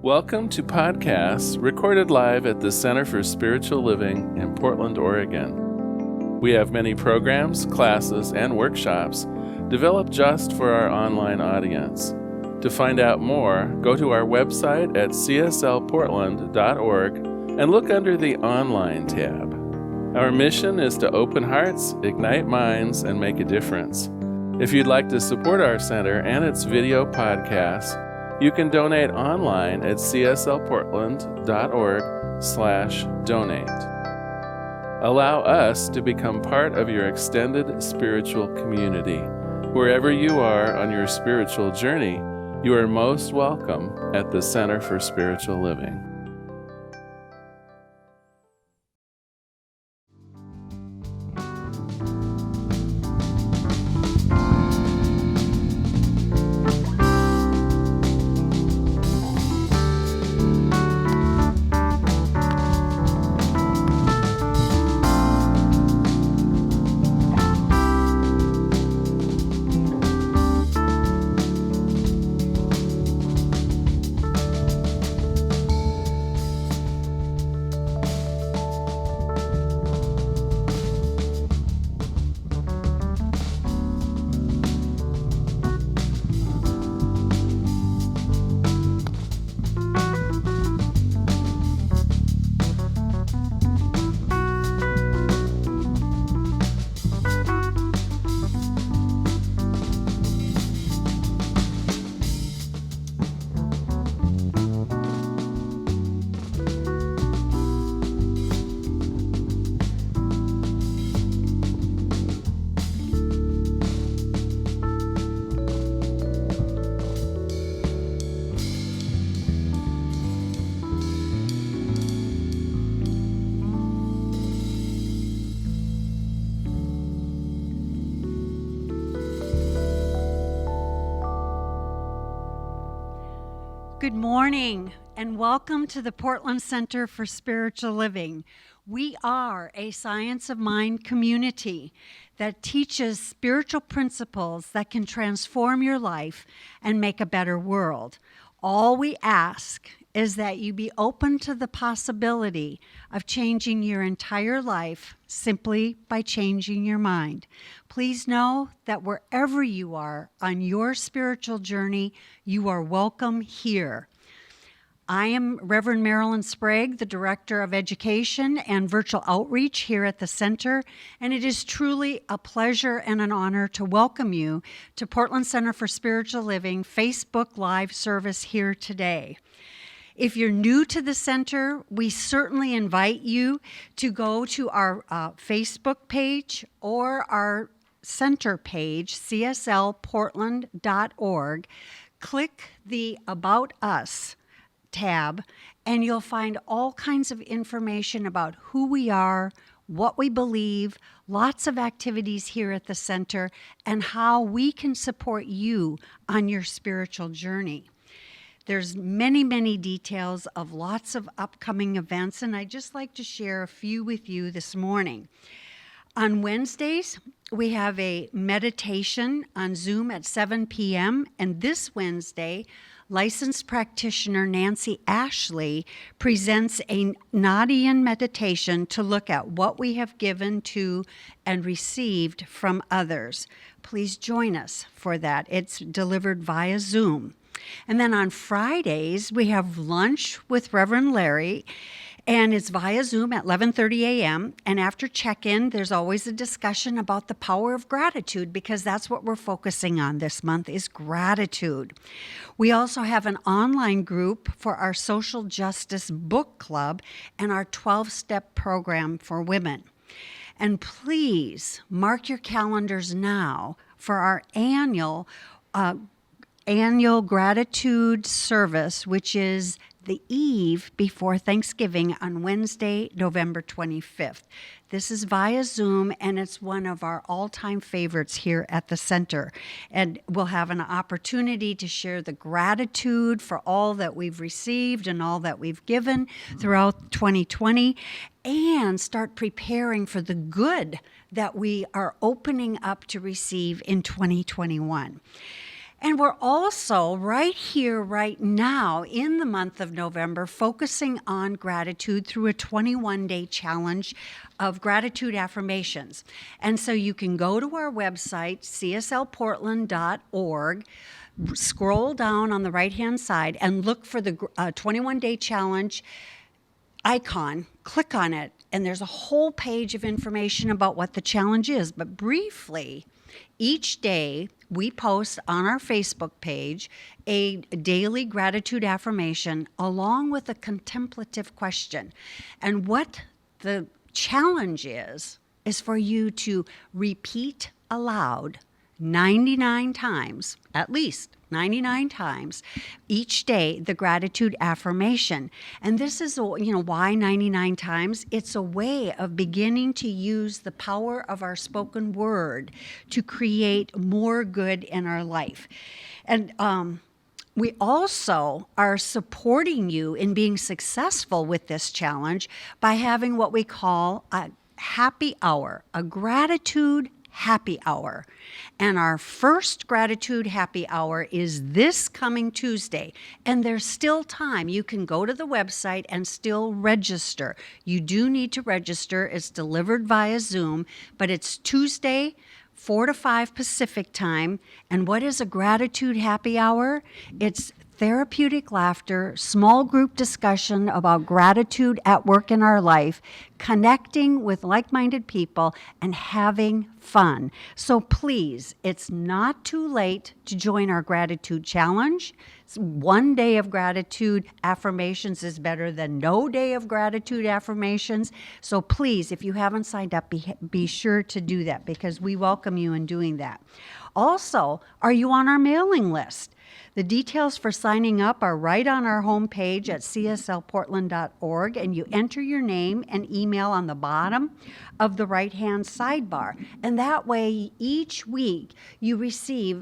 Welcome to podcasts recorded live at the Center for Spiritual Living in Portland, Oregon. We have many programs, classes, and workshops developed just for our online audience. To find out more, go to our website at cslportland.org and look under the Online tab. Our mission is to open hearts, ignite minds, and make a difference. If you'd like to support our center and its video podcasts, you can donate online at cslportland.org/donate. Allow us to become part of your extended spiritual community. Wherever you are on your spiritual journey, you are most welcome at the Center for Spiritual Living. Good morning and welcome to the Portland Center for Spiritual Living. We are a science of mind community that teaches spiritual principles that can transform your life and make a better world. All we ask is that you be open to the possibility of changing your entire life simply by changing your mind. Please know that wherever you are on your spiritual journey, you are welcome here. I am Reverend Marilyn Sprague, the Director of Education and Virtual Outreach here at the Center, and it is truly a pleasure and an honor to welcome you to Portland Center for Spiritual Living Facebook Live service here today. If you're new to the center, we certainly invite you to go to our Facebook page or our center page, cslportland.org. Click the About Us tab, and you'll find all kinds of information about who we are, what we believe, lots of activities here at the center, and how we can support you on your spiritual journey. There's many, many details of lots of upcoming events, and I'd just like to share a few with you this morning. On Wednesdays, we have a meditation on Zoom at 7 p.m., and this Wednesday, licensed practitioner Nancy Ashley presents a Nadian meditation to look at what we have given to and received from others. Please join us for that. It's delivered via Zoom. And then on Fridays, we have lunch with Reverend Larry, and it's via Zoom at 11:30 a.m. And after check-in, there's always a discussion about the power of gratitude, because that's what we're focusing on this month is gratitude. We also have an online group for our social justice book club and our 12-step program for women. And please mark your calendars now for our annual gratitude service, which is the eve before Thanksgiving on Wednesday, November 25th. This is via Zoom, and it's one of our all-time favorites here at the center. And we'll have an opportunity to share the gratitude for all that we've received and all that we've given throughout 2020, and start preparing for the good that we are opening up to receive in 2021. And we're also right here, right now, in the month of November, focusing on gratitude through a 21-day challenge of gratitude affirmations. And so you can go to our website, cslportland.org, scroll down on the right-hand side, and look for the 21-day challenge icon, click on it, and there's a whole page of information about what the challenge is. But briefly, each day we post on our Facebook page a daily gratitude affirmation along with a contemplative question. And what the challenge is for you to repeat aloud 99 times, at least 99 times each day, the gratitude affirmation. And this is, why 99 times? It's a way of beginning to use the power of our spoken word to create more good in our life. And we also are supporting you in being successful with this challenge by having what we call a happy hour, a gratitude happy hour. And our first gratitude happy hour is this coming Tuesday. And there's still time. You can go to the website and still register. You do need to register. It's delivered via Zoom, but it's Tuesday, 4 to 5 Pacific time. And what is a gratitude happy hour? It's therapeutic laughter, small group discussion about gratitude at work in our life, connecting with like-minded people, and having fun. So please, it's not too late to join our gratitude challenge. One day of gratitude affirmations is better than no day of gratitude affirmations. So please, if you haven't signed up, be sure to do that, because we welcome you in doing that. Also, are you on our mailing list? The details for signing up are right on our homepage at cslportland.org, and you enter your name and email on the bottom of the right-hand sidebar. And that way, each week, you receive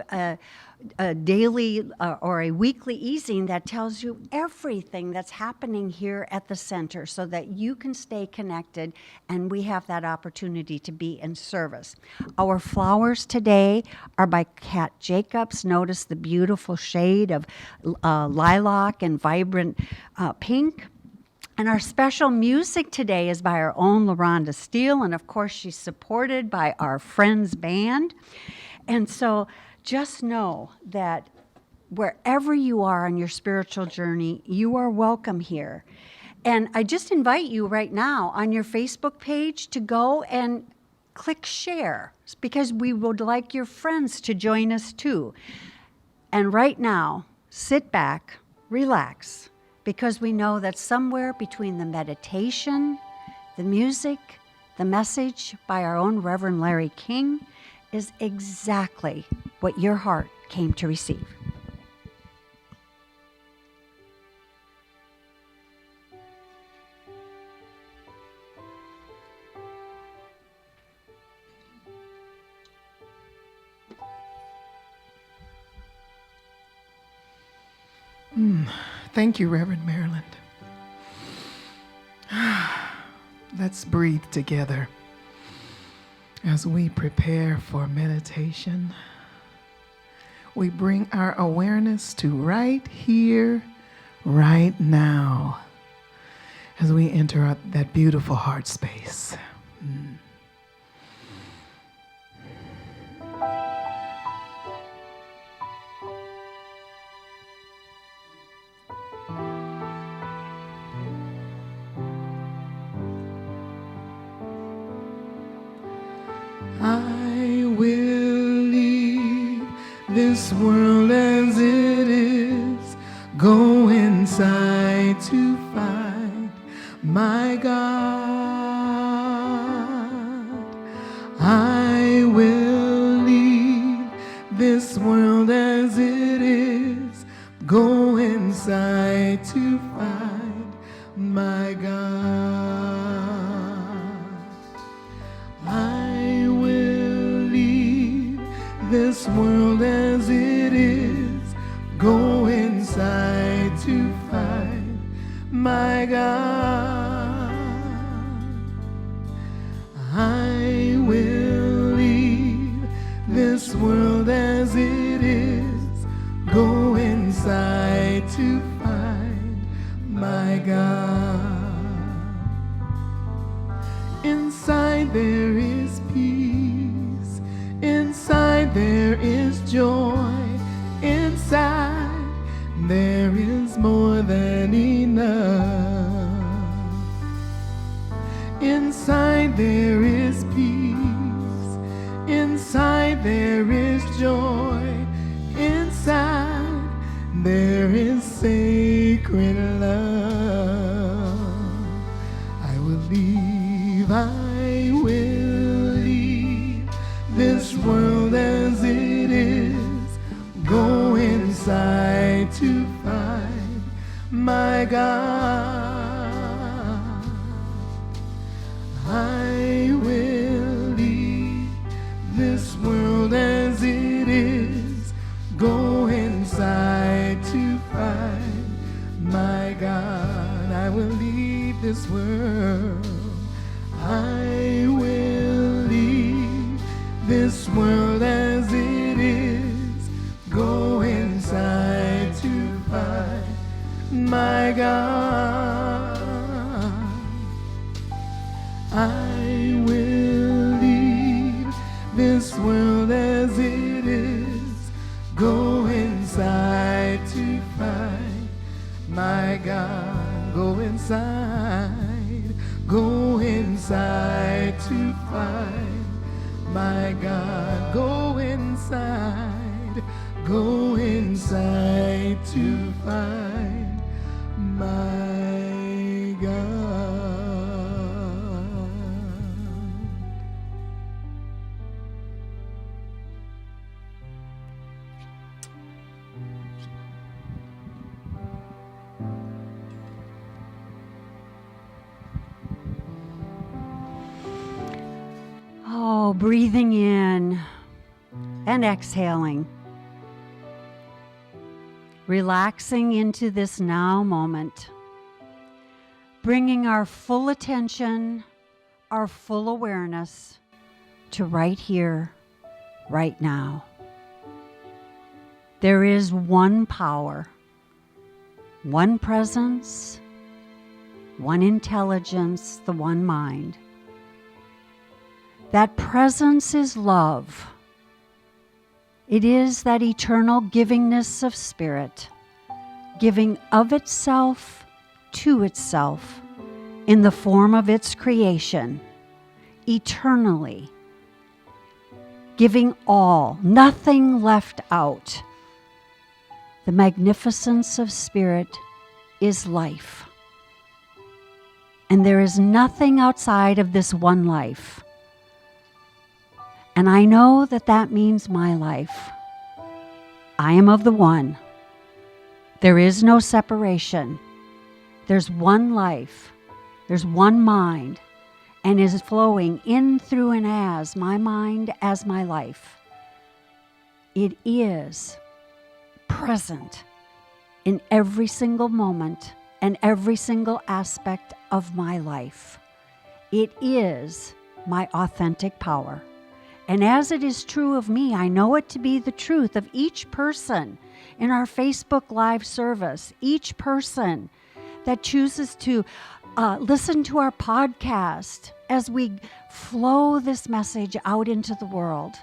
a daily or a weekly easing that tells you everything that's happening here at the center so that you can stay connected, and we have that opportunity to be in service. Our flowers today are by Kat Jacobs. Notice the beautiful shade of lilac and vibrant pink. And our special music today is by our own LaRhonda Steele, and of course she's supported by our Friends Band. And so just know that wherever you are on your spiritual journey, you are welcome here. And I just invite you right now on your Facebook page to go and click share, because we would like your friends to join us too. And right now, sit back, relax, because we know that somewhere between the meditation, the music, the message by our own Reverend Larry King is exactly what your heart came to receive. Thank you, Reverend Maryland. Let's breathe together as we prepare for meditation. We bring our awareness to right here, right now, as we enter that beautiful heart space. I will leave this world as it is, go inside to find my God. I will leave this world as it is, go inside to find my God. I will leave this world as it is, go inside to find my God. I will leave this world as it is, there is more than enough. Inside there is peace, inside there is joy, inside there is sacred love. I will leave this world as it is, go inside to find my God. I will leave this world as it is, go inside to find my God. I will leave this world. I will leave this world as it is, go inside to find my God. I will leave this world as it is, go inside to find my God. Go inside, go inside to find my God. Go inside, go inside to find my God. Oh, breathing in and exhaling. Relaxing into this now moment. Bringing our full attention, our full awareness to right here, right now. There is one power, one presence, one intelligence, the one mind. That presence is love. It is that eternal givingness of spirit, giving of itself to itself in the form of its creation, eternally, giving all, nothing left out. The magnificence of spirit is life. And there is nothing outside of this one life. And I know that that means my life. I am of the one. There is no separation. There's one life. There's one mind, and is flowing in, through, and as my mind, as my life. It is present in every single moment and every single aspect of my life. It is my authentic power. And as it is true of me, I know it to be the truth of each person in our Facebook Live service, each person that chooses to listen to our podcast as we flow this message out into the world.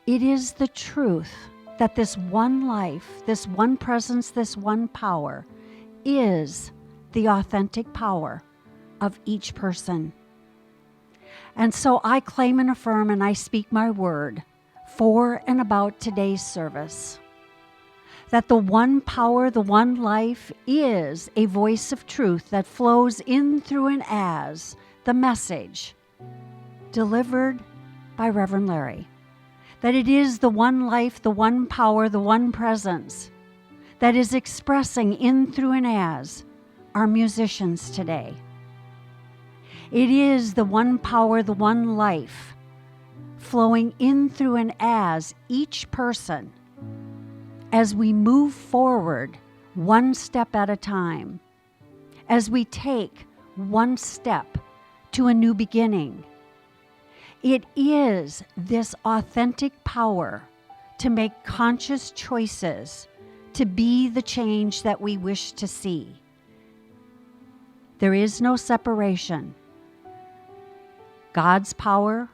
It is the truth that this one life, this one presence, this one power is the authentic power of each person. And so I claim and affirm and I speak my word for and about today's service. That the one power, the one life is a voice of truth that flows in, through, and as the message delivered by Reverend Larry. That it is the one life, the one power, the one presence that is expressing in, through, and as our musicians today. It is the one power, the one life, flowing in, through, and as each person as we move forward one step at a time, as we take one step to a new beginning. It is this authentic power to make conscious choices to be the change that we wish to see. There is no separation. God's power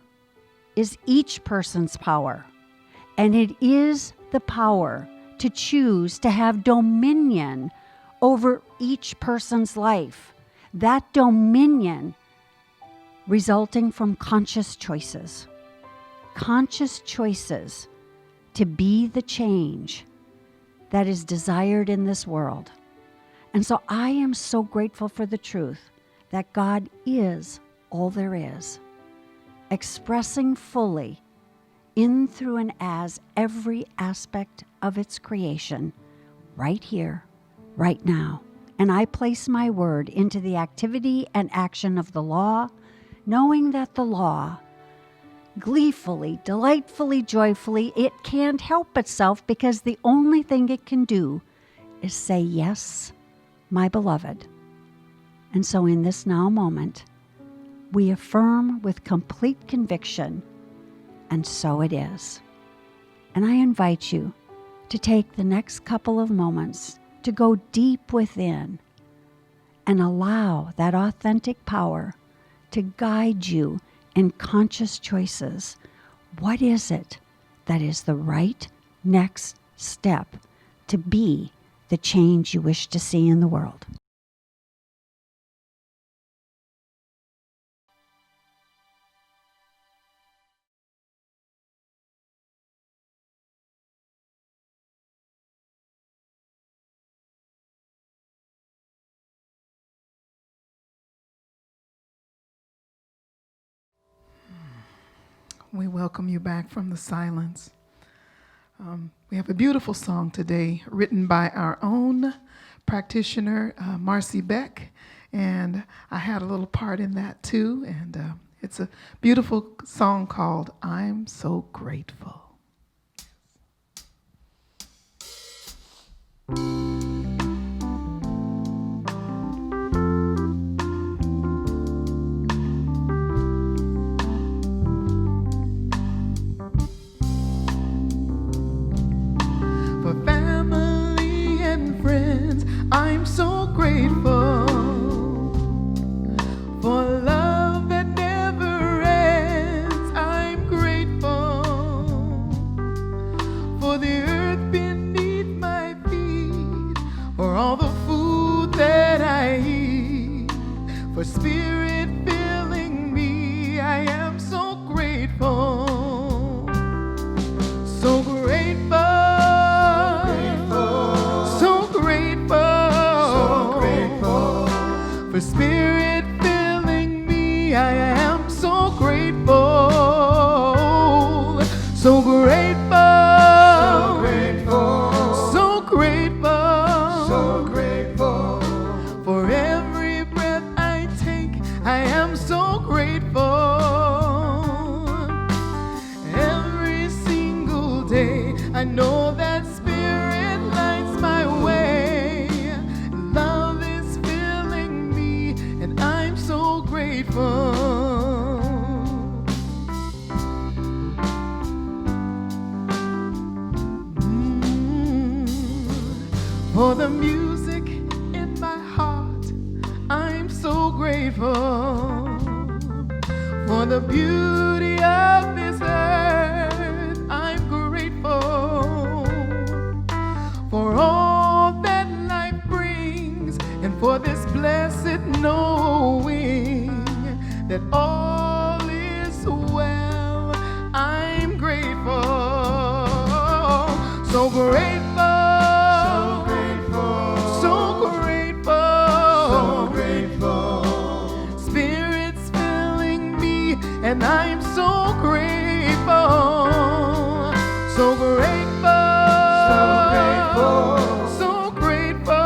is each person's power, and it is the power to choose to have dominion over each person's life. That dominion resulting from conscious choices. Conscious choices to be the change that is desired in this world. And so I am so grateful for the truth that God is all there is, expressing fully in, through, and as every aspect of its creation, right here, right now. And I place my word into the activity and action of the law, knowing that the law, gleefully, delightfully, joyfully, it can't help itself, because the only thing it can do is say, yes, my beloved. And so in this now moment, we affirm with complete conviction, and so it is. And I invite you to take the next couple of moments to go deep within and allow that authentic power to guide you in conscious choices. What is it that is the right next step to be the change you wish to see in the world? We welcome you back from the silence. We have a beautiful song today written by our own practitioner, Marci Beck, and I had a little part in that too, and it's a beautiful song called I'm So Grateful. I'm so grateful for love that never ends. I'm grateful for the earth beneath my feet, for all the food that I eat, for spirit filling me. I am so grateful, so grateful. For spirit filling me, I am so grateful, so grateful, so grateful, so grateful, for every breath I take. I am so grateful, every single day. I know that spirit lights my way. For the music in my heart, I'm so grateful. For the beauty of this earth, I'm grateful. For all that life brings, and for this blessed knowing that all is well. I'm grateful, so grateful. And I'm so grateful, so grateful, so grateful, so grateful,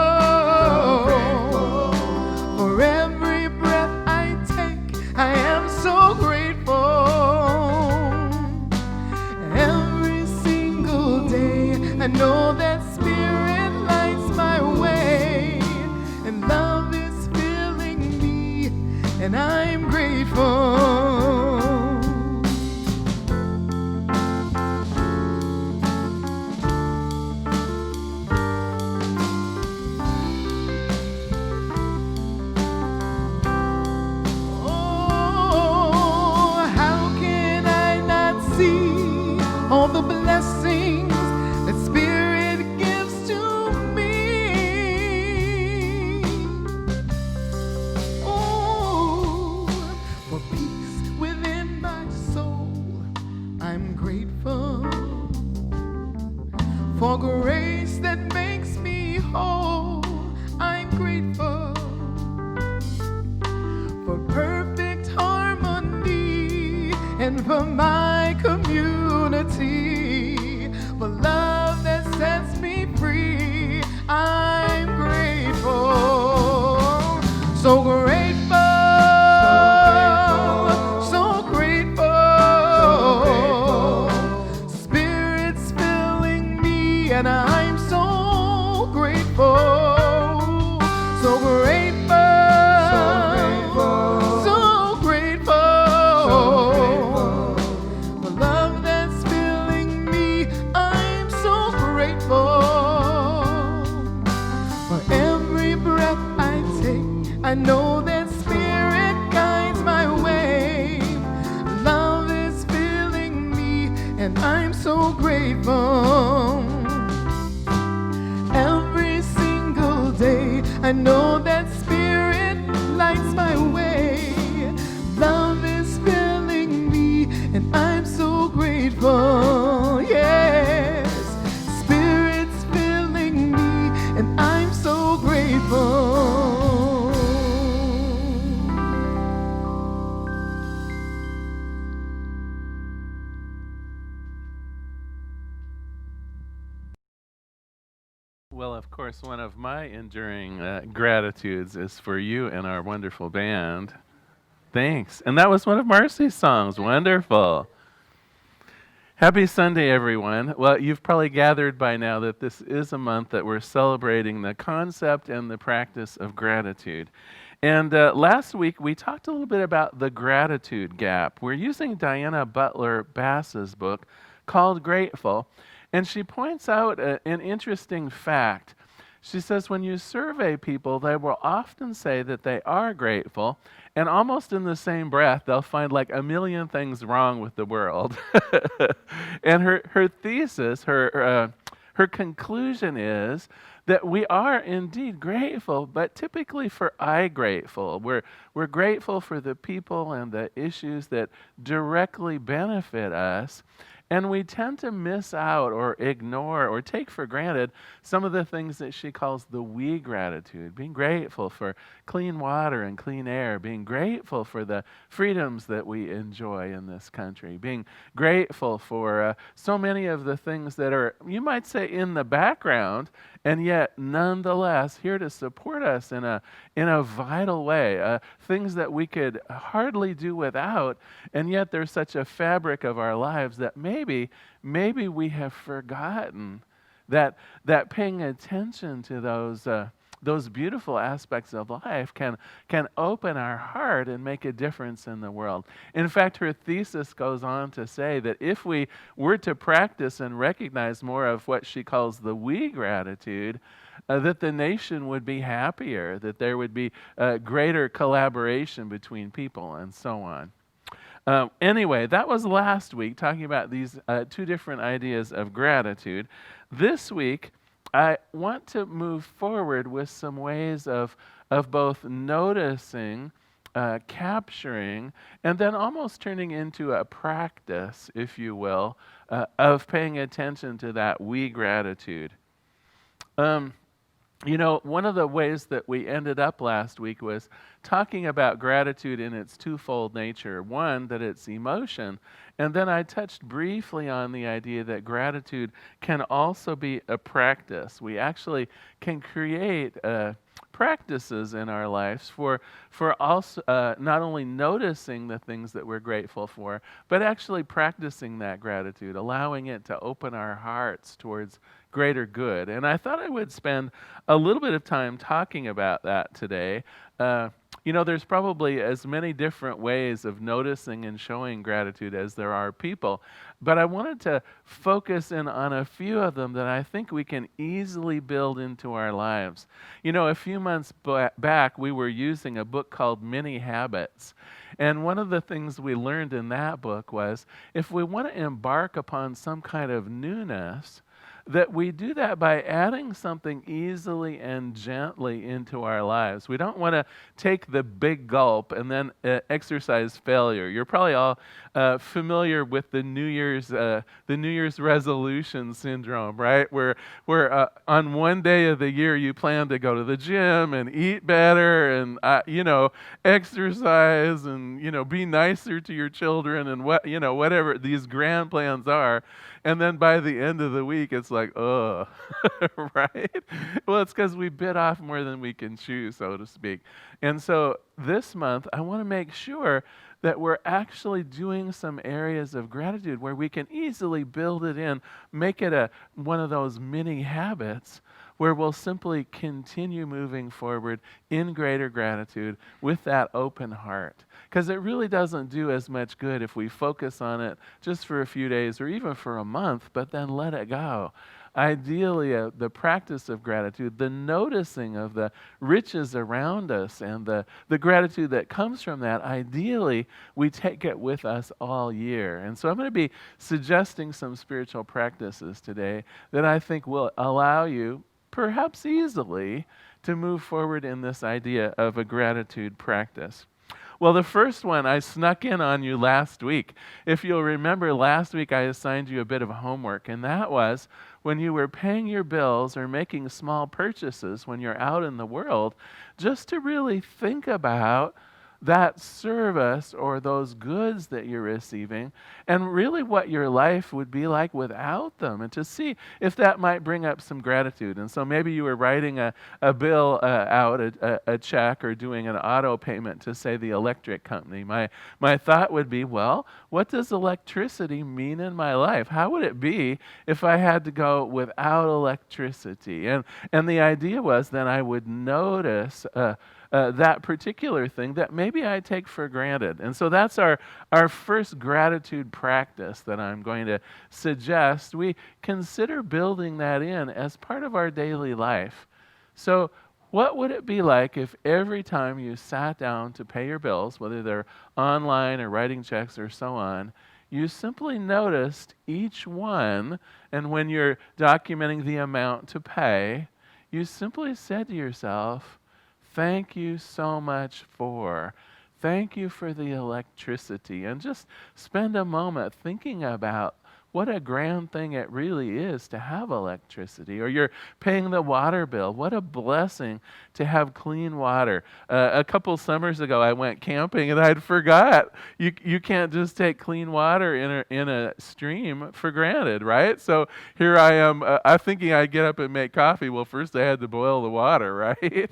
for every breath I take. I am so grateful, every single day. I know and for my community, for love that sets me free. I'm grateful, so grateful, so grateful. Spirit's filling me, and I'm so grateful, so grateful, so grateful. For love that's filling me, I'm so grateful. For every breath I take, I know that Spirit guides my way. Love is filling me, and I'm so grateful. Every single day, I know that Spirit lights my way. Love is filling me, and I'm so grateful. Yes, Spirit's filling me, and I'm so grateful. Well, of course, one of my enduring gratitudes is for you and our wonderful band. Thanks. And that was one of Marci's songs. Wonderful. Happy Sunday, everyone. Well, you've probably gathered by now that this is a month that we're celebrating the concept and the practice of gratitude. And last week, we talked a little bit about the gratitude gap. We're using Diana Butler Bass's book called Grateful, and she points out an interesting fact. She says when you survey people, they will often say that they are grateful, and almost in the same breath, they'll find like a million things wrong with the world. And her thesis, her conclusion is that we are indeed grateful, but typically for I grateful. We're grateful for the people and the issues that directly benefit us. And we tend to miss out or ignore or take for granted some of the things that she calls the we gratitude. Being grateful for clean water and clean air. Being grateful for the freedoms that we enjoy in this country. Being grateful for so many of the things that are, you might say, in the background, and yet nonetheless here to support us in a vital way. Things that we could hardly do without, and yet there's such a fabric of our lives that maybe we have forgotten that paying attention to those beautiful aspects of life can open our heart and make a difference in the world. In fact, her thesis goes on to say that if we were to practice and recognize more of what she calls the we gratitude, that the nation would be happier, that there would be greater collaboration between people, and so on. Anyway, that was last week, talking about these two different ideas of gratitude. This week, I want to move forward with some ways of both noticing, capturing, and then almost turning into a practice, if you will, of paying attention to that we gratitude. You know, one of the ways that we ended up last week was talking about gratitude in its twofold nature. One, that it's emotion, and then I touched briefly on the idea that gratitude can also be a practice. We actually can create practices in our lives for also not only noticing the things that we're grateful for, but actually practicing that gratitude, allowing it to open our hearts towards greater good. And I thought I would spend a little bit of time talking about that today. You know, there's probably as many different ways of noticing and showing gratitude as there are people, but I wanted to focus in on a few of them that I think we can easily build into our lives. You know, a few months back, we were using a book called Many Habits, and one of the things we learned in that book was if we want to embark upon some kind of newness, that we do that by adding something easily and gently into our lives. We don't want to take the big gulp and then exercise failure. You're probably all familiar with the New Year's resolution syndrome, right? Where on one day of the year you plan to go to the gym and eat better and exercise and be nicer to your children and whatever these grand plans are. And then by the end of the week, it's like, ugh, right? Well, it's because we bit off more than we can chew, so to speak. And so this month, I want to make sure that we're actually doing some areas of gratitude where we can easily build it in, make it one of those mini habits where we'll simply continue moving forward in greater gratitude with that open heart. Because it really doesn't do as much good if we focus on it just for a few days or even for a month, but then let it go. Ideally, the practice of gratitude, the noticing of the riches around us and the gratitude that comes from that, ideally, we take it with us all year. And so I'm going to be suggesting some spiritual practices today that I think will allow you, perhaps easily, to move forward in this idea of a gratitude practice. Well, the first one I snuck in on you last week. If you'll remember, last week I assigned you a bit of homework, and that was when you were paying your bills or making small purchases when you're out in the world, just to really think about that service or those goods that you're receiving and really what your life would be like without them, and to see if that might bring up some gratitude. And so maybe you were writing a bill out, a check, or doing an auto payment to, say, the electric company. My thought would be, well, what does electricity mean in my life? How would it be if I had to go without electricity? And the idea was then I would notice that particular thing that maybe I take for granted. And so that's our first gratitude practice that I'm going to suggest. We consider building that in as part of our daily life. So what would it be like if every time you sat down to pay your bills, whether they're online or writing checks or so on, you simply noticed each one, and when you're documenting the amount to pay, you simply said to yourself, thank you so much for. Thank you for the electricity. And just spend a moment thinking about what a grand thing it really is to have electricity. Or you're paying the water bill. What a blessing to have clean water. A couple summers ago, I went camping and I'd forgot you can't just take clean water in a stream for granted, right? So here I am. I'm thinking I'd get up and make coffee. Well, first I had to boil the water, right?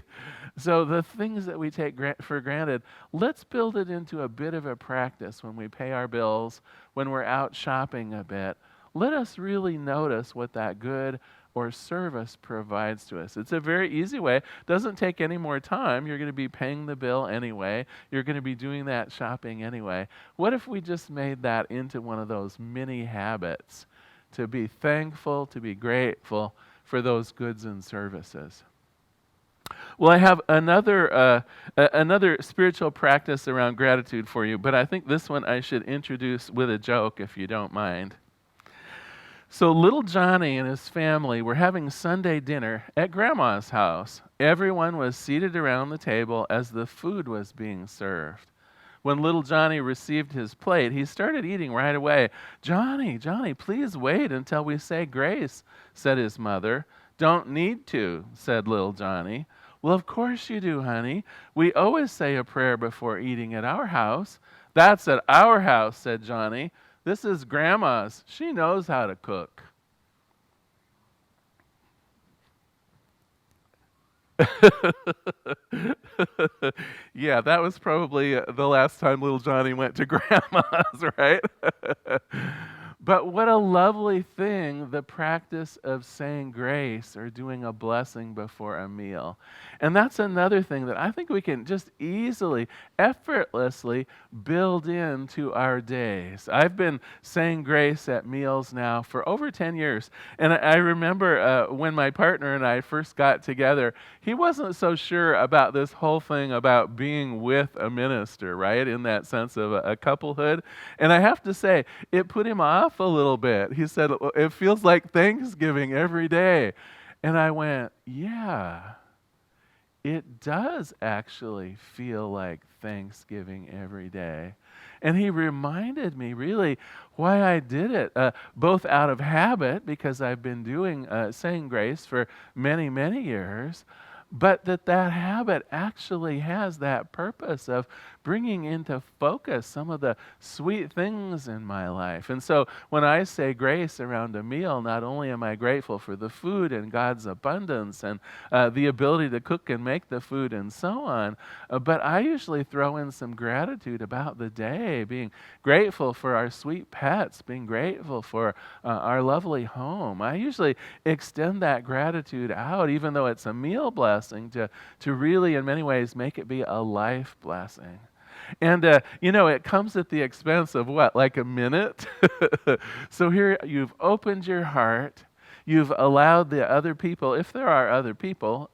So the things that we take for granted, let's build it into a bit of a practice when we pay our bills, when we're out shopping a bit. Let us really notice what that good or service provides to us. It's a very easy way. Doesn't take any more time. You're going to be paying the bill anyway. You're going to be doing that shopping anyway. What if we just made that into one of those mini habits to be thankful, to be grateful for those goods and services? Well, I have another spiritual practice around gratitude for you, but I think this one I should introduce with a joke, if you don't mind. So little Johnny and his family were having Sunday dinner at Grandma's house. Everyone was seated around the table as the food was being served. When little Johnny received his plate, he started eating right away. Johnny, please wait until we say grace," said his mother. "Don't need to," said little Johnny. "Well, of course you do, honey. We always say a prayer before eating at our house." "That's at our house," said Johnny. "This is Grandma's. She knows how to cook." Yeah, that was probably the last time little Johnny went to Grandma's, right? But what a lovely thing, the practice of saying grace or doing a blessing before a meal. And that's another thing that I think we can just easily, effortlessly build into our days. I've been saying grace at meals now for over 10 years. And I remember when my partner and I first got together, he wasn't so sure about this whole thing about being with a minister, right? In that sense of a couplehood. And I have to say, it put him off off a little bit. He said, it feels like Thanksgiving every day. And I went, yeah, it does actually feel like Thanksgiving every day. And he reminded me really why I did it, both out of habit, because I've been saying grace for many, many years, but that habit actually has that purpose of bringing into focus some of the sweet things in my life. And so when I say grace around a meal, not only am I grateful for the food and God's abundance and the ability to cook and make the food and so on, but I usually throw in some gratitude about the day, being grateful for our sweet pets, being grateful for our lovely home. I usually extend that gratitude out, even though it's a meal blessing, to really, in many ways, make it be a life blessing. And, it comes at the expense of what, like a minute? So here you've opened your heart. You've allowed the other people, if there are other people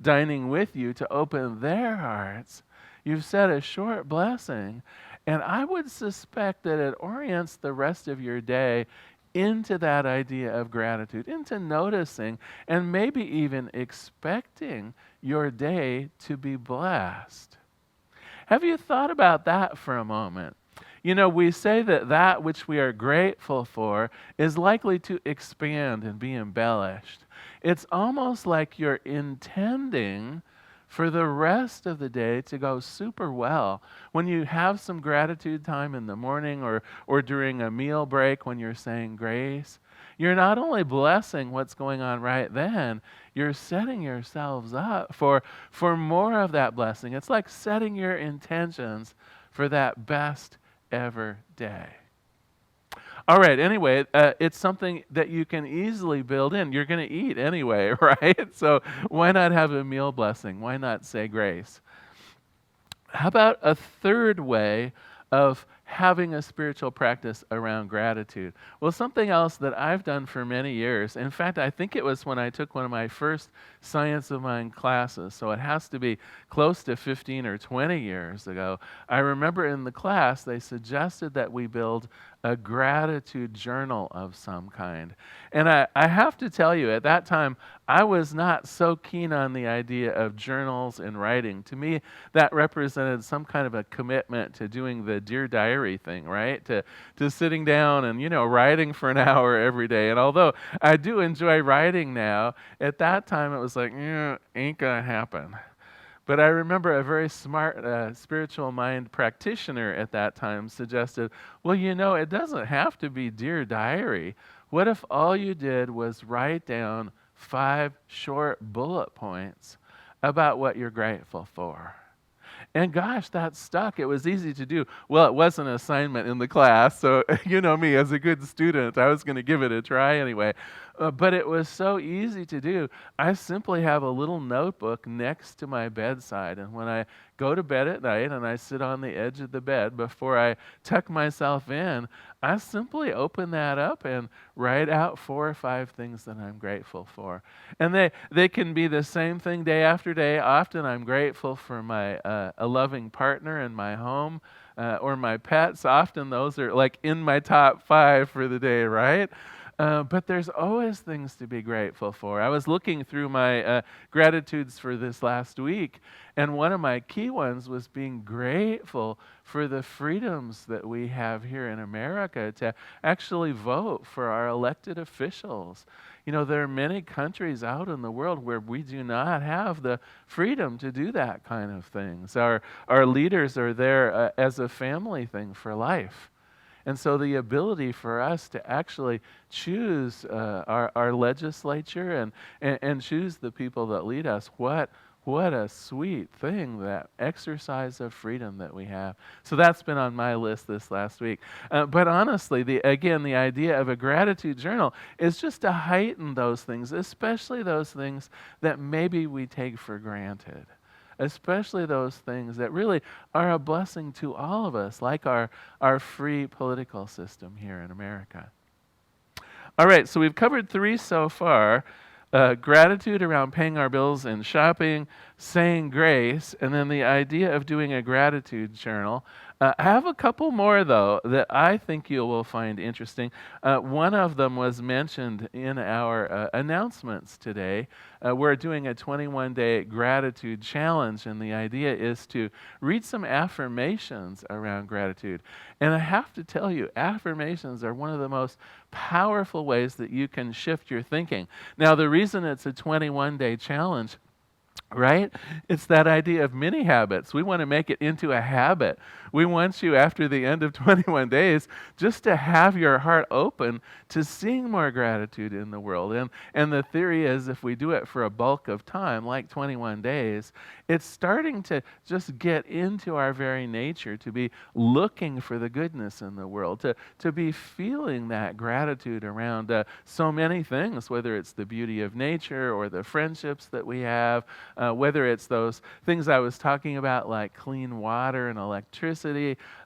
dining with you, to open their hearts. You've said a short blessing. And I would suspect that it orients the rest of your day into that idea of gratitude, into noticing and maybe even expecting your day to be blessed. Have you thought about that for a moment? We say that which we are grateful for is likely to expand and be embellished. It's almost like you're intending for the rest of the day to go super well. When you have some gratitude time in the morning or during a meal break when you're saying grace, you're not only blessing what's going on right then, you're setting yourselves up for more of that blessing. It's like setting your intentions for that best ever day. All right, anyway, it's something that you can easily build in. You're going to eat anyway, right? So why not have a meal blessing? Why not say grace? How about a third way of having a spiritual practice around gratitude? Well, something else that I've done for many years, in fact, I think it was when I took one of my first Science of Mind classes, so it has to be close to 15 or 20 years ago. I remember in the class, they suggested that we build a gratitude journal of some kind. And I have to tell you, at that time, I was not so keen on the idea of journals and writing. To me, that represented some kind of a commitment to doing the Dear Diary thing, right? To sitting down and, writing for an hour every day. And although I do enjoy writing now, at that time it was like, ain't gonna happen. But I remember a very smart spiritual mind practitioner at that time suggested, well, it doesn't have to be Dear Diary. What if all you did was write down 5 short bullet points about what you're grateful for? And gosh, that stuck. It was easy to do. Well, it was an assignment in the class, so you know me, as a good student, I was going to give it a try anyway. But it was so easy to do. I simply have a little notebook next to my bedside, and when I go to bed at night and I sit on the edge of the bed before I tuck myself in, I simply open that up and write out 4 or 5 things that I'm grateful for. And they can be the same thing day after day. Often I'm grateful for my a loving partner in my home or my pets. Often those are like in my top 5 for the day, right? But there's always things to be grateful for. I was looking through my gratitudes for this last week, and one of my key ones was being grateful for the freedoms that we have here in America to actually vote for our elected officials. There are many countries out in the world where we do not have the freedom to do that kind of things. Our leaders are there as a family thing for life. And so the ability for us to actually choose our legislature and choose the people that lead us, what a sweet thing, that exercise of freedom that we have. So that's been on my list this last week. But honestly, the idea of a gratitude journal is just to heighten those things, especially those things that maybe we take for granted. Especially those things that really are a blessing to all of us, like our free political system here in America. All right, so we've covered 3 so far. Gratitude around paying our bills and shopping, saying grace, and then the idea of doing a gratitude journal. I have a couple more, though, that I think you will find interesting. One of them was mentioned in our announcements today. We're doing a 21-day gratitude challenge, and the idea is to read some affirmations around gratitude. And I have to tell you, affirmations are one of the most powerful ways that you can shift your thinking. Now, the reason it's a 21-day challenge, right? It's that idea of mini habits. We want to make it into a habit. We want you, after the end of 21 days, just to have your heart open to seeing more gratitude in the world. And the theory is if we do it for a bulk of time, like 21 days, it's starting to just get into our very nature to be looking for the goodness in the world, to be feeling that gratitude around so many things, whether it's the beauty of nature or the friendships that we have, whether it's those things I was talking about like clean water and electricity,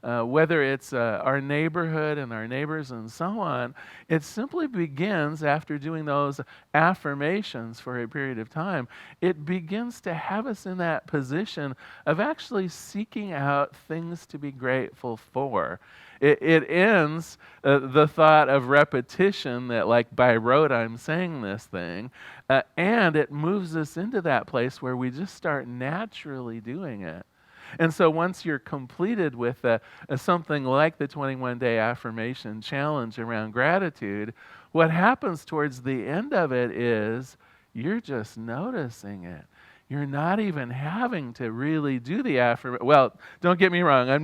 whether it's our neighborhood and our neighbors and so on. It simply begins after doing those affirmations for a period of time. It begins to have us in that position of actually seeking out things to be grateful for. It ends the thought of repetition that, like, by rote I'm saying this thing, and it moves us into that place where we just start naturally doing it. And so once you're completed with something like the 21-day affirmation challenge around gratitude, what happens towards the end of it is you're just noticing it. You're not even having to really do the affirmation. Well, don't get me wrong. I'm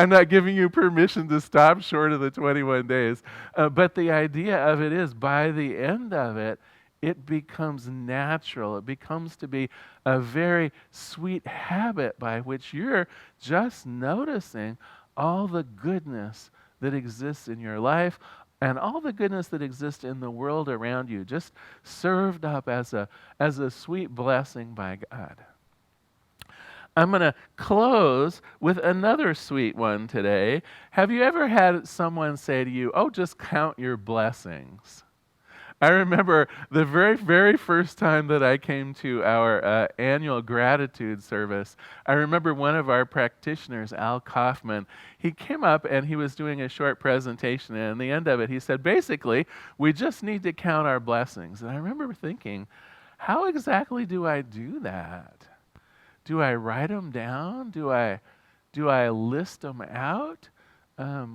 not giving you permission to stop short of the 21 days. But the idea of it is, by the end of it, it becomes natural. It becomes to be a very sweet habit by which you're just noticing all the goodness that exists in your life and all the goodness that exists in the world around you, just served up as a sweet blessing by God. I'm going to close with another sweet one today. Have you ever had someone say to you, "Oh, just count your blessings"? I remember the very, very first time that I came to our annual gratitude service. I remember one of our practitioners, Al Kaufman, he came up and he was doing a short presentation, and at the end of it, he said, basically, we just need to count our blessings. And I remember thinking, how exactly do I do that? Do I write them down? Do I list them out?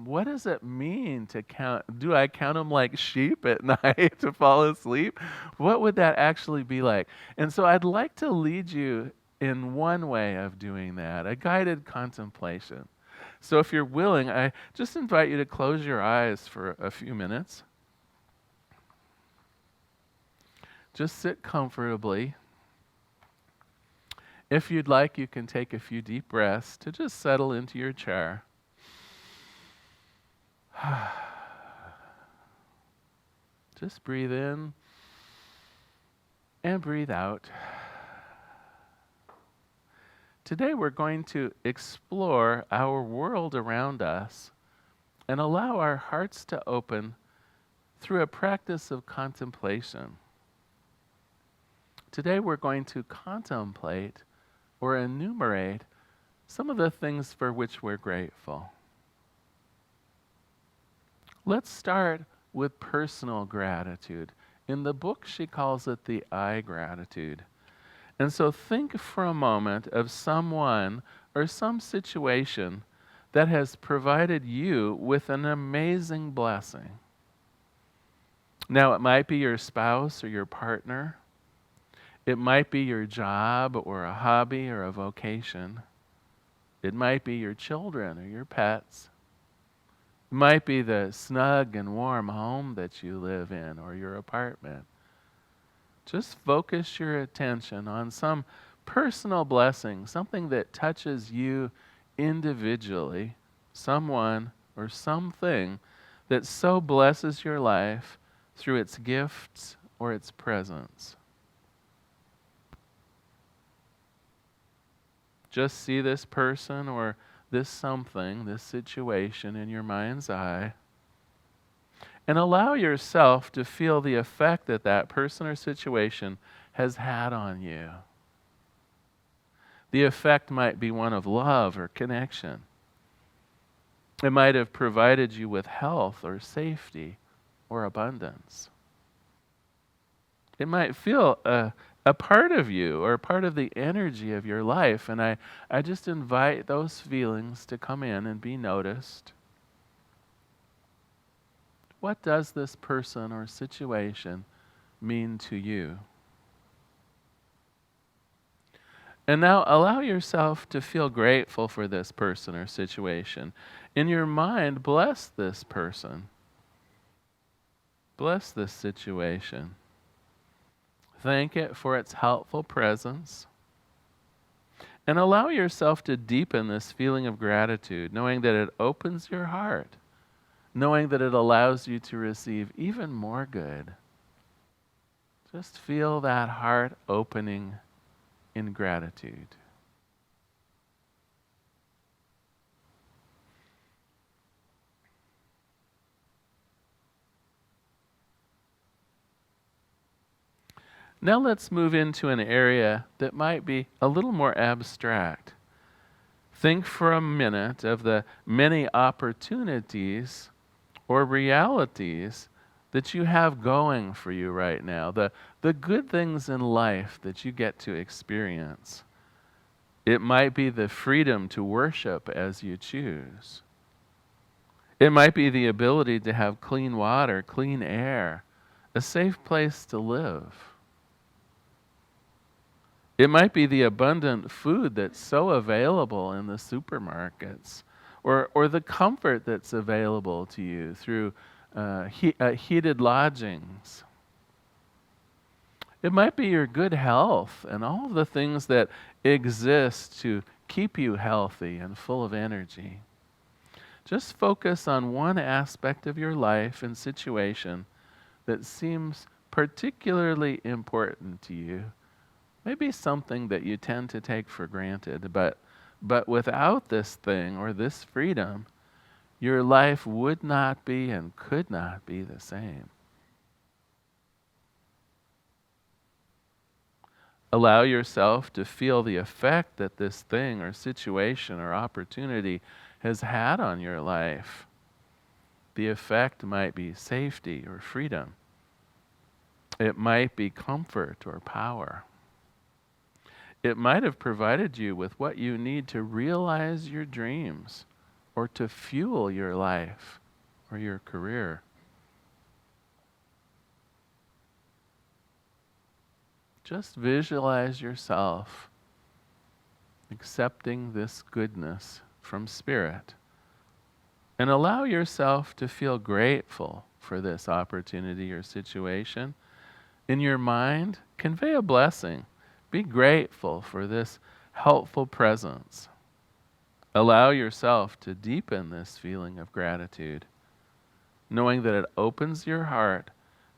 What does it mean to count? Do I count them like sheep at night to fall asleep? What would that actually be like? And so I'd like to lead you in one way of doing that, a guided contemplation. So if you're willing, I just invite you to close your eyes for a few minutes. Just sit comfortably. If you'd like, you can take a few deep breaths to just settle into your chair. Just breathe in and breathe out. Today we're going to explore our world around us and allow our hearts to open through a practice of contemplation. Today we're going to contemplate or enumerate some of the things for which we're grateful. Let's start with personal gratitude. In the book, she calls it the I gratitude. And so think for a moment of someone or some situation that has provided you with an amazing blessing. Now, it might be your spouse or your partner. It might be your job or a hobby or a vocation. It might be your children or your pets. It might be the snug and warm home that you live in or your apartment. Just focus your attention on some personal blessing, something that touches you individually, someone or something that so blesses your life through its gifts or its presence. Just see this person or this something, this situation in your mind's eye, and allow yourself to feel the effect that that person or situation has had on you. The effect might be one of love or connection. It might have provided you with health or safety or abundance. It might feel a part of you or a part of the energy of your life. And I just invite those feelings to come in and be noticed. What does this person or situation mean to you? And now allow yourself to feel grateful for this person or situation. In your mind, bless this person. Bless this situation. Thank it for its helpful presence. And allow yourself to deepen this feeling of gratitude, knowing that it opens your heart, knowing that it allows you to receive even more good. Just feel that heart opening in gratitude. Now let's move into an area that might be a little more abstract. Think for a minute of the many opportunities or realities that you have going for you right now, the good things in life that you get to experience. It might be the freedom to worship as you choose. It might be the ability to have clean water, clean air, a safe place to live. It might be the abundant food that's so available in the supermarkets, or the comfort that's available to you through heated lodgings. It might be your good health and all the things that exist to keep you healthy and full of energy. Just focus on one aspect of your life and situation that seems particularly important to you. Maybe something that you tend to take for granted, but without this thing or this freedom, your life would not be and could not be the same. Allow yourself to feel the effect that this thing or situation or opportunity has had on your life. The effect might be safety or freedom. It might be comfort or power. It might have provided you with what you need to realize your dreams or to fuel your life or your career. Just visualize yourself accepting this goodness from Spirit and allow yourself to feel grateful for this opportunity or situation. In your mind, convey a blessing. Be grateful for this helpful presence. Allow yourself to deepen this feeling of gratitude, knowing that it opens your heart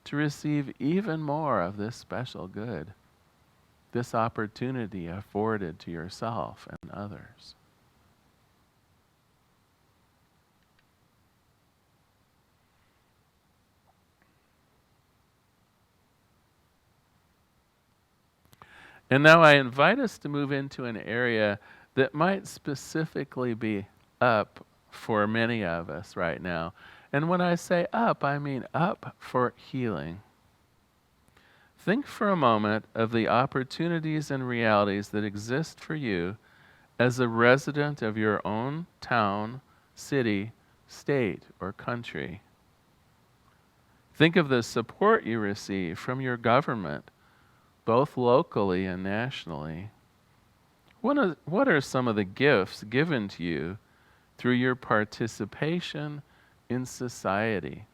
to receive even more of this special good, this opportunity afforded to yourself and others. And now I invite us to move into an area that might specifically be up for many of us right now. And when I say up, I mean up for healing. Think for a moment of the opportunities and realities that exist for you as a resident of your own town, city, state, or country. Think of the support you receive from your government, both locally and nationally. What are some of the gifts given to you through your participation in society?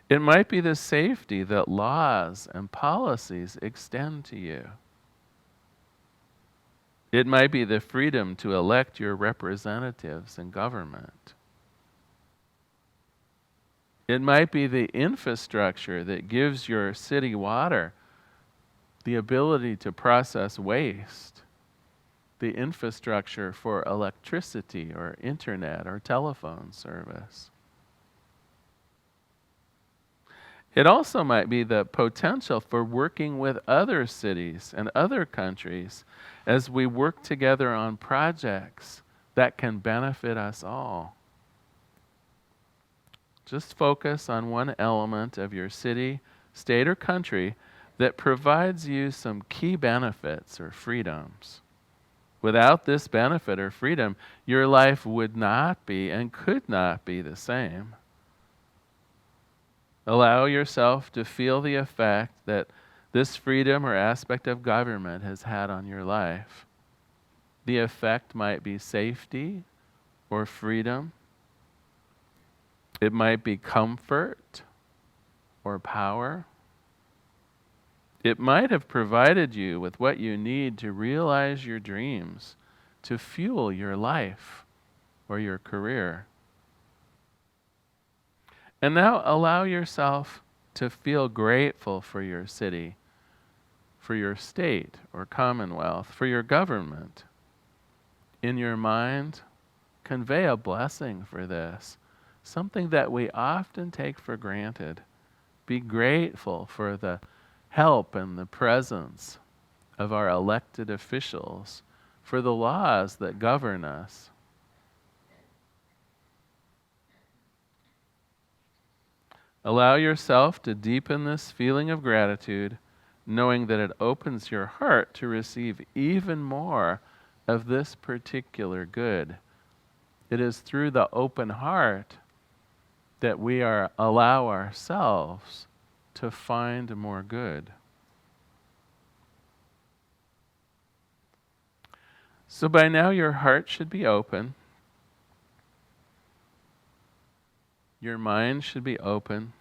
It might be the safety that laws and policies extend to you. It might be the freedom to elect your representatives in government. It might be the infrastructure that gives your city water the ability to process waste, the infrastructure for electricity or internet or telephone service. It also might be the potential for working with other cities and other countries as we work together on projects that can benefit us all. Just focus on one element of your city, state, or country that provides you some key benefits or freedoms. Without this benefit or freedom, your life would not be and could not be the same. Allow yourself to feel the effect that this freedom or aspect of government has had on your life. The effect might be safety or freedom. It might be comfort or power. It might have provided you with what you need to realize your dreams, to fuel your life or your career. And now allow yourself to feel grateful for your city, for your state or commonwealth, for your government. In your mind, convey a blessing for this, something that we often take for granted. Be grateful for the help and the presence of our elected officials, for the laws that govern us. Allow yourself to deepen this feeling of gratitude, knowing that it opens your heart to receive even more of this particular good. It is through the open heart that we allow ourselves to find more good. So by now your heart should be open. Your mind should be open.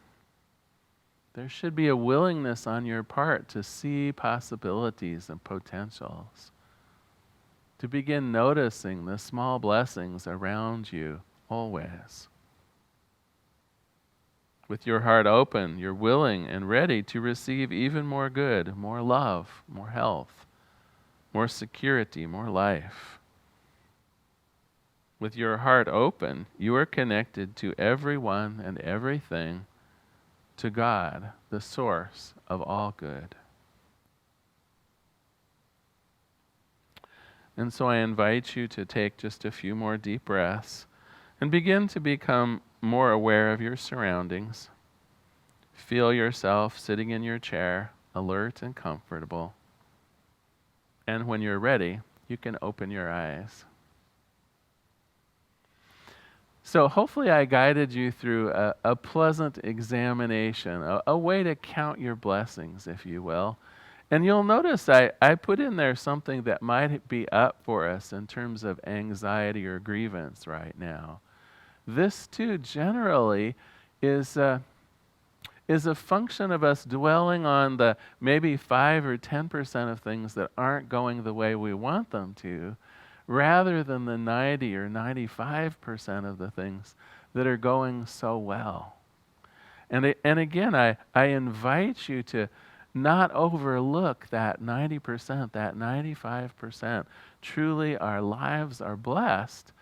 There should be a willingness on your part to see possibilities and potentials, to begin noticing the small blessings around you always. With your heart open, you're willing and ready to receive even more good, more love, more health, more security, more life. With your heart open, you are connected to everyone and everything, to God, the source of all good. And so I invite you to take just a few more deep breaths and begin to become more aware of your surroundings. Feel yourself sitting in your chair, alert and comfortable. And when you're ready, you can open your eyes. So hopefully I guided you through a pleasant examination, a way to count your blessings, if you will. And you'll notice I put in there something that might be up for us in terms of anxiety or grievance right now. This too generally is a function of us dwelling on the maybe 5 or 10% of things that aren't going the way we want them to, rather than the 90 or 95% of the things that are going so well. And again, I invite you to not overlook that 90%, that 95%. Truly, our lives are blessed.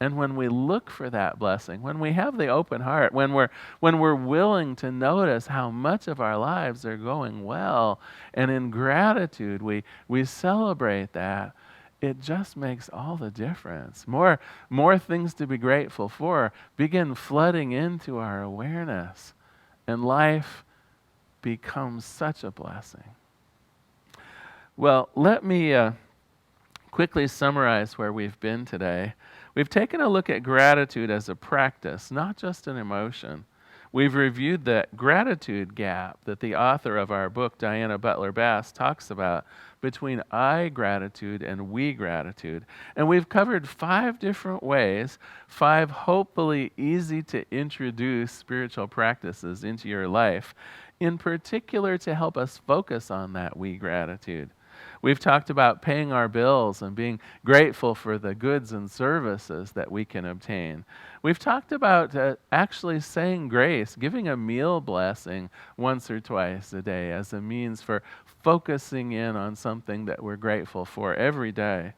And when we look for that blessing, when we have the open heart, when we're willing to notice how much of our lives are going well, and in gratitude we celebrate that, it just makes all the difference. More things to be grateful for begin flooding into our awareness, and life becomes such a blessing. Well, let me quickly summarize where we've been today. We've taken a look at gratitude as a practice, not just an emotion. We've reviewed the gratitude gap that the author of our book, Diana Butler Bass, talks about between I gratitude and we gratitude. And we've covered 5 different ways, 5 hopefully easy to introduce spiritual practices into your life, in particular to help us focus on that we gratitude. We've talked about paying our bills and being grateful for the goods and services that we can obtain. We've talked about actually saying grace, giving a meal blessing once or twice a day as a means for focusing in on something that we're grateful for every day.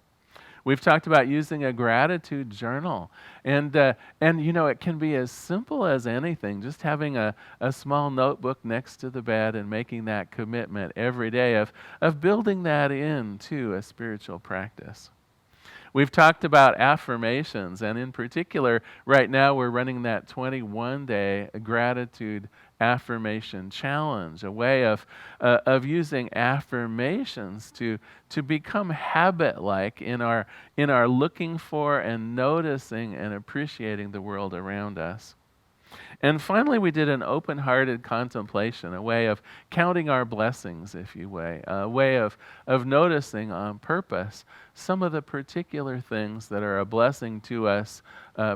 We've talked about using a gratitude journal. And you know, it can be as simple as anything, just having a small notebook next to the bed and making that commitment every day of building that into a spiritual practice. We've talked about affirmations, and in particular, right now we're running that 21-day gratitude affirmation challenge, a way of using affirmations to become habit-like in our looking for and noticing and appreciating the world around us. And finally, we did an open-hearted contemplation, a way of counting our blessings, if you will, a way of noticing on purpose some of the particular things that are a blessing to us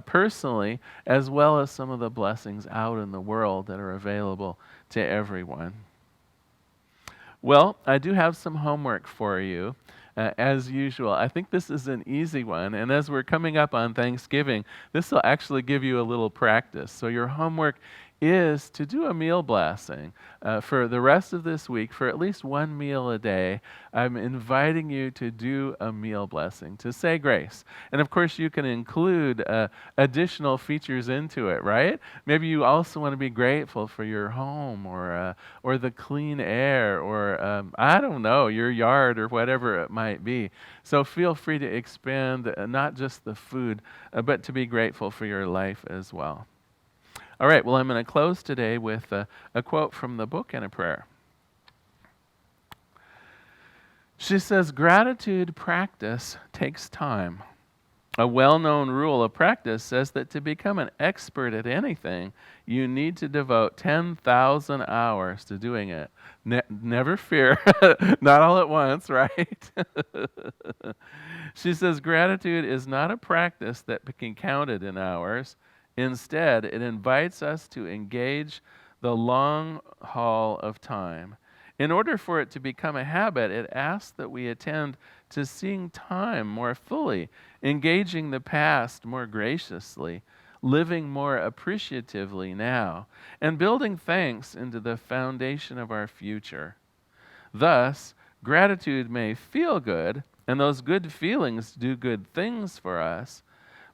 personally, as well as some of the blessings out in the world that are available to everyone. Well, I do have some homework for you. As usual, I think this is an easy one, and as we're coming up on Thanksgiving, this will actually give you a little practice. So your homework is to do a meal blessing for the rest of this week, for at least one meal a day. I'm inviting you to do a meal blessing, to say grace. And of course, you can include additional features into it, right? Maybe you also want to be grateful for your home or the clean air or, I don't know, your yard or whatever it might be. So feel free to expand not just the food, but to be grateful for your life as well. All right, well, I'm going to close today with a quote from the book and a prayer. She says, "Gratitude practice takes time. A well-known rule of practice says that to become an expert at anything, you need to devote 10,000 hours to doing it. Never fear, not all at once, right?" She says, "Gratitude is not a practice that can be counted in hours. Instead, it invites us to engage the long haul of time. In order for it to become a habit, it asks that we attend to seeing time more fully, engaging the past more graciously, living more appreciatively now, and building thanks into the foundation of our future. Thus, gratitude may feel good, and those good feelings do good things for us,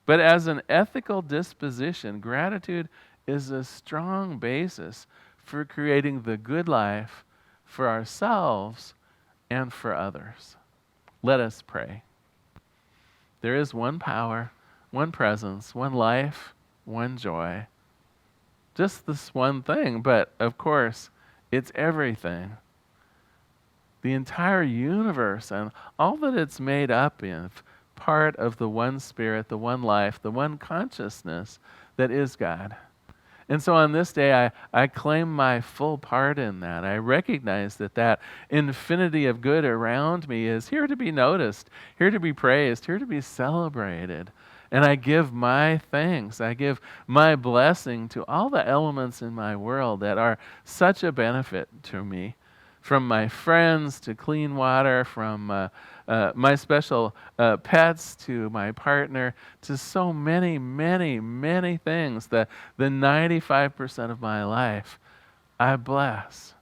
but as an ethical disposition, gratitude is a strong basis for creating the good life for ourselves and for others." Let us pray. There is one power, one presence, one life, one joy. Just this one thing, but of course, it's everything. The entire universe and all that it's made up of, part of the one spirit, the one life, the one consciousness that is God. And so on this day, I claim my full part in that. I recognize that infinity of good around me is here to be noticed, here to be praised, here to be celebrated. And I give my thanks, I give my blessing to all the elements in my world that are such a benefit to me. From my friends to clean water, from my special pets to my partner, to so many, many, many things. The 95% of my life I bless.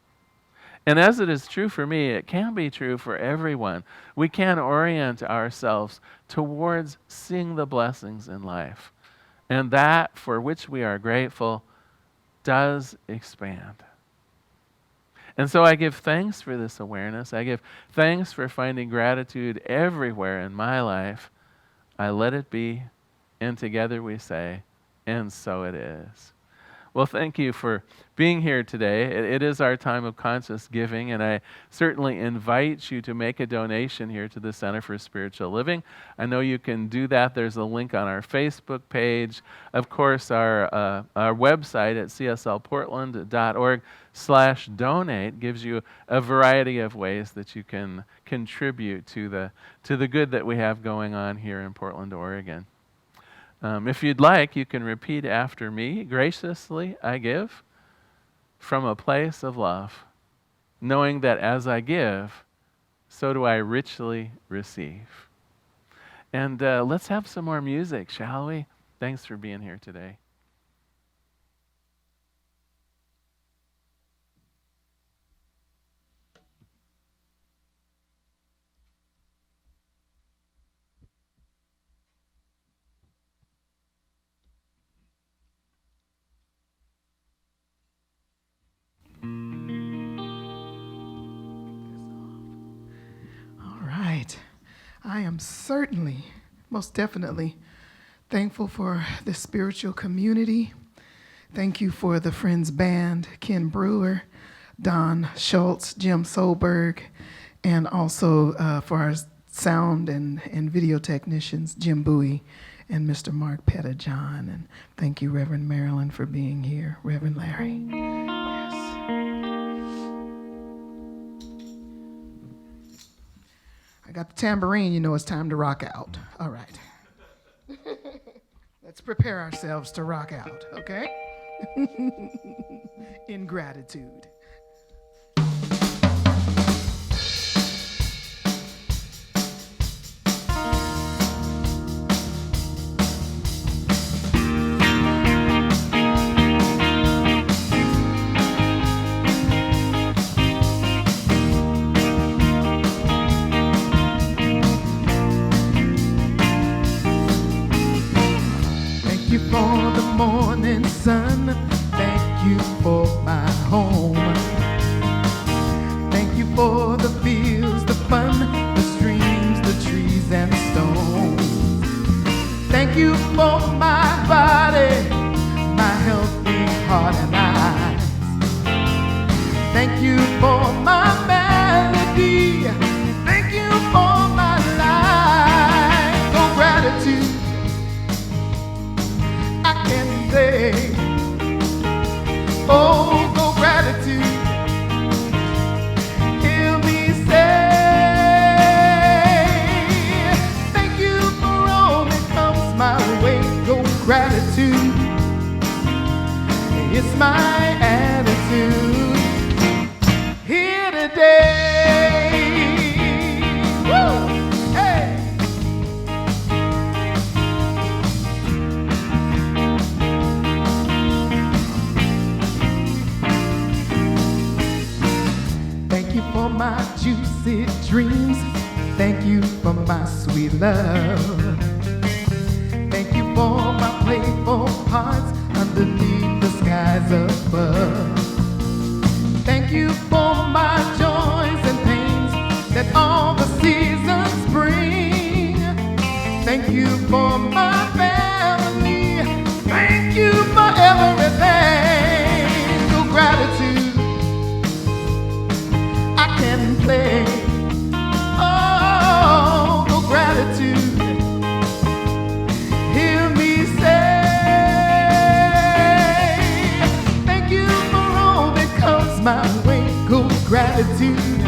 And as it is true for me, it can be true for everyone. We can orient ourselves towards seeing the blessings in life. And that for which we are grateful does expand. And so I give thanks for this awareness. I give thanks for finding gratitude everywhere in my life. I let it be, and together we say, and so it is. Well, thank you for being here today. It is our time of conscious giving, and I certainly invite you to make a donation here to the Center for Spiritual Living. I know you can do that. There's a link on our Facebook page. Of course, our website at cslportland.org/donate gives you a variety of ways that you can contribute to the good that we have going on here in Portland, Oregon. If you'd like, you can repeat after me. Graciously I give from a place of love, knowing that as I give, so do I richly receive. And let's have some more music, shall we? Thanks for being here today. All right. I am certainly most definitely. Thankful for the spiritual community. Thank you for the Friends Band, Ken Brewer, Don Schultz, Jim Solberg, and also for our sound and video technicians, Jim Bowie and Mr. Mark Pettijohn. And thank you, Reverend Marilyn, for being here. Reverend Larry. Yes. I got the tambourine, you know it's time to rock out. All right. Let's prepare ourselves to rock out, okay? In gratitude. Thank you for the morning sun. Thank you for my home. Thank you for the fields, the fun, the streams, the trees and the stones. Thank you for my body, my healthy heart and eyes. Thank you for my melody. Thank you for my life. Oh, gratitude I can say. Oh, go gratitude, hear me say, thank you for all that comes my way. Go gratitude, it's my attitude here today. Woo! Hey! Thank you for my juicy dreams. Thank you for my sweet love. Thank you for my playful parts underneath the skies above. Thank you for my joys and pains that all the seasons bring. Thank you for my family. Thank you for everything. So gratitude I can play. Oh, no gratitude, hear me say, thank you for all that comes my way. Go gratitude,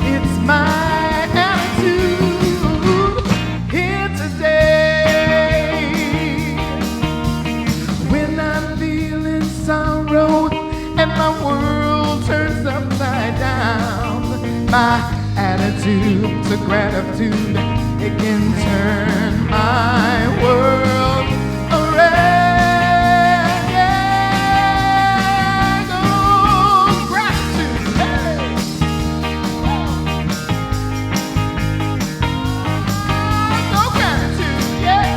it's my attitude here today. When I'm feeling sorrow and my world turns upside down, my attitude to gratitude, it can turn my world around. Oh, gratitude, hey! Oh, gratitude, yeah!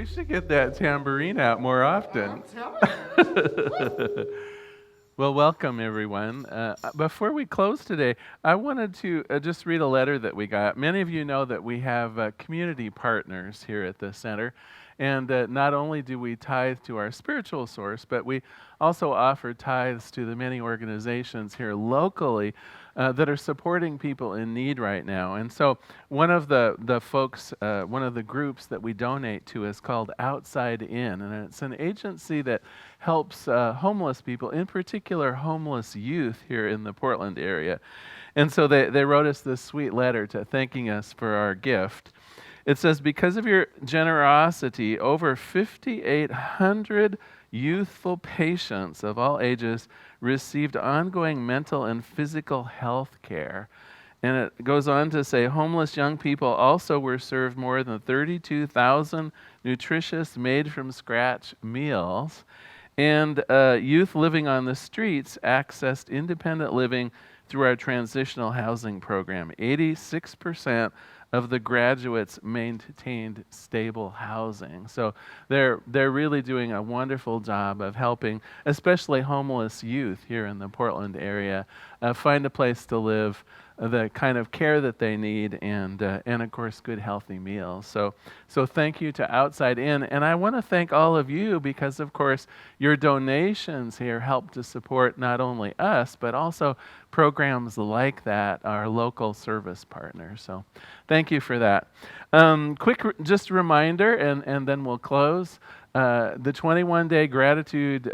We should get that tambourine out more often. Well, welcome everyone. Before we close today, I wanted to just read a letter that we got. Many of you know that we have community partners here at the center, and not only do we tithe to our spiritual source, but we also offer tithes to the many organizations here locally that are supporting people in need right now. And so one of the folks, one of the groups that we donate to is called Outside In, and it's an agency that helps homeless people, in particular homeless youth here in the Portland area. And so they wrote us this sweet letter thanking us for our gift. It says, because of your generosity, over 5,800 youthful patients of all ages received ongoing mental and physical health care. And it goes on to say, homeless young people also were served more than 32,000 nutritious, made-from-scratch meals. And youth living on the streets accessed independent living through our transitional housing program. 86% of the graduates maintained stable housing. So they're really doing a wonderful job of helping, especially homeless youth here in the Portland area, find a place to live, the kind of care that they need, and of course good healthy meals. So thank you to Outside In, and I want to thank all of you because of course your donations here help to support not only us but also programs like that, our local service partners. So thank you for that. Quick just reminder, and then we'll close. The 21-day gratitude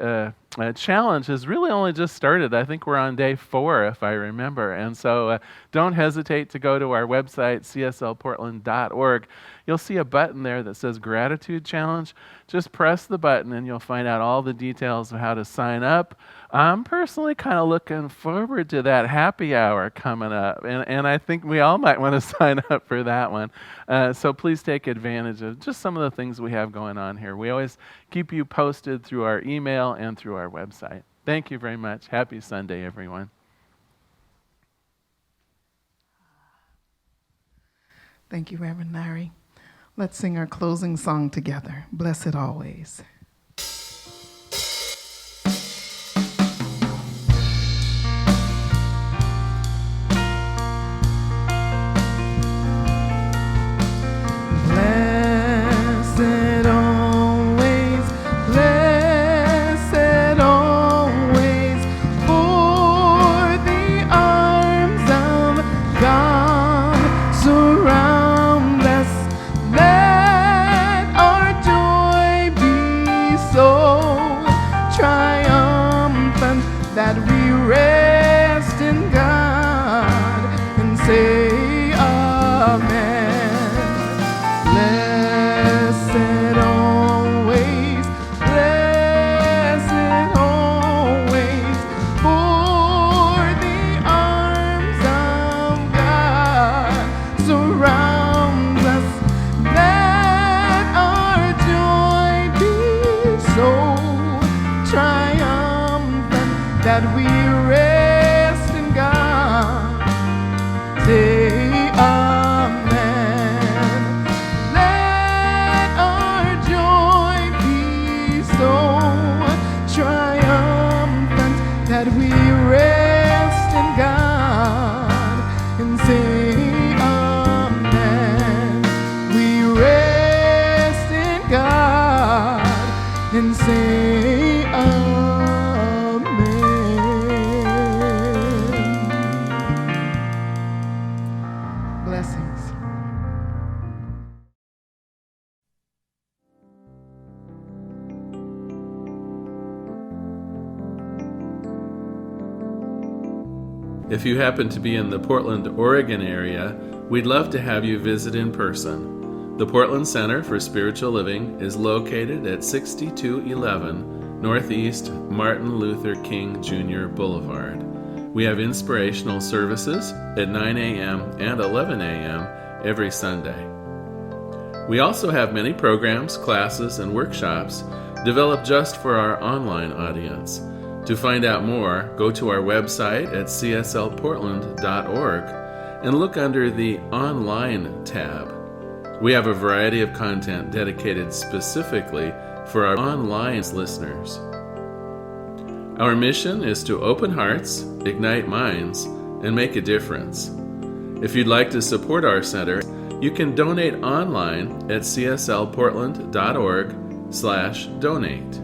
challenge has really only just started. I think we're on day 4, if I remember. And so don't hesitate to go to our website, cslportland.org. You'll see a button there that says Gratitude Challenge. Just press the button and you'll find out all the details of how to sign up. I'm personally kind of looking forward to that happy hour coming up, and I think we all might want to sign up for that one. So please take advantage of just some of the things we have going on here. We always keep you posted through our email and through our website. Thank you very much. Happy Sunday, everyone. Thank you, Reverend Larry. Let's sing our closing song together, Blessed Always. If you happen to be in the Portland, Oregon area, we'd love to have you visit in person. The Portland Center for Spiritual Living is located at 6211 Northeast Martin Luther King Jr. Boulevard. We have inspirational services at 9 a.m. and 11 a.m. every Sunday. We also have many programs, classes, and workshops developed just for our online audience. To find out more, go to our website at cslportland.org and look under the Online tab. We have a variety of content dedicated specifically for our online listeners. Our mission is to open hearts, ignite minds, and make a difference. If you'd like to support our center, you can donate online at cslportland.org/donate.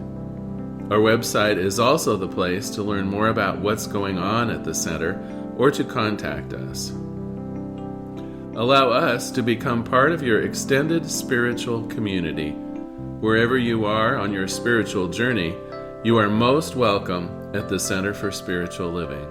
Our website is also the place to learn more about what's going on at the center or to contact us. Allow us to become part of your extended spiritual community. Wherever you are on your spiritual journey, you are most welcome at the Center for Spiritual Living.